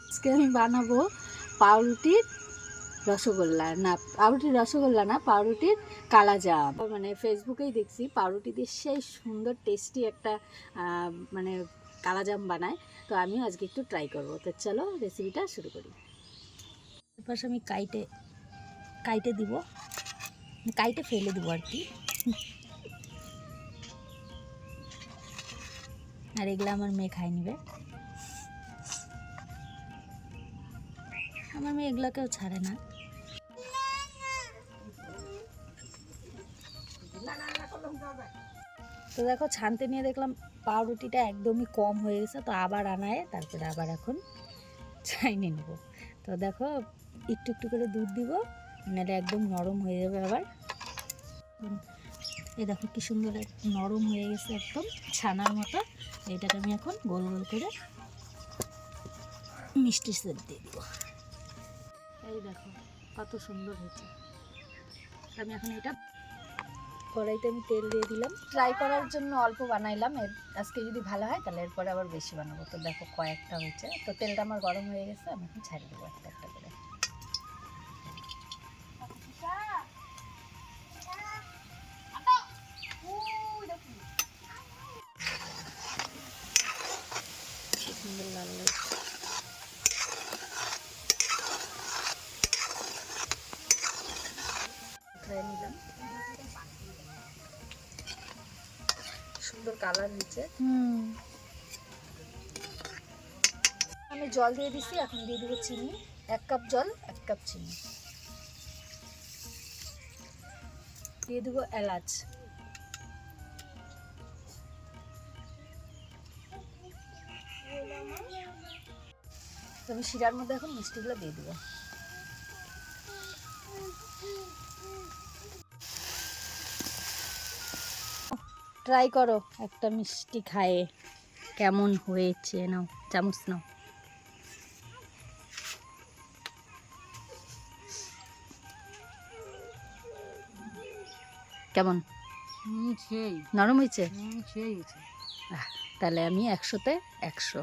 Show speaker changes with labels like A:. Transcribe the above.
A: আজকে আমি বানাবো পাউরুটির রসগোল্লা, না পাউরুটির রসগোল্লা না, পাউরুটির কালাজাম। মানে ফেসবুকেই দেখছি পাউরুটি দিয়ে সেই সুন্দর টেস্টি একটা মানে কালাজাম বানায়, তো আমিও আজকে একটু ট্রাই করবো। তো চলো রেসিপিটা শুরু করি। এরপর আমি কাইটে দিব, কাইটে ফেলে দেবো আর কি। আর এগুলো আমার মেয়ে খাই নিবে, আমার মেয়ে এগুলোকেও ছাড়ে না। তো দেখো ছানতে নিয়ে দেখলাম পাউরুটিটা একদমই কম হয়ে গেছে, তো আবার আনায় তারপরে আবার এখন ছাইনে নেব। তো দেখো একটু একটু করে দুধ দিব, নাহলে একদম নরম হয়ে যাবে আবার। এই দেখো কি সুন্দর নরম হয়ে গেছে একদম ছানার মতো। এটাকে আমি এখন গোল গোল করে মিষ্টি সেপ দিয়ে দেবো। এই দেখো কত সুন্দর হয়েছে। আমি এখন এটা কড়াইতে আমি তেল দিয়ে দিলাম, ট্রাই করার জন্য অল্প বানাইলাম। আজকে যদি ভালো হয় তাহলে এরপরে আবার বেশি বানাবো। তো দেখো কয়েকটা হয়েছে, তো তেলটা আমার গরম হয়ে গেছে, আমি এখন ছাড়িয়ে দেবো একটা একটা করে। সুন্দর লাল নিলাম, সুন্দর কালার হয়েছে। আমি জল দিয়ে দিচ্ছি, এখন দিয়ে দেবো চিনি। 1 কাপ জল 1 কাপ চিনি দিয়ে দেবো। এলাচ, আমি শিরার মধ্যে এখন মিষ্টিগুলো দিয়ে দেবো। ট্রাই করো একটা মিষ্টি খায়ে কেমন হয়েছে। নাও চামচ নাও। কেমন? নরম হয়েছে? তাহলে আমি 100-তে 100।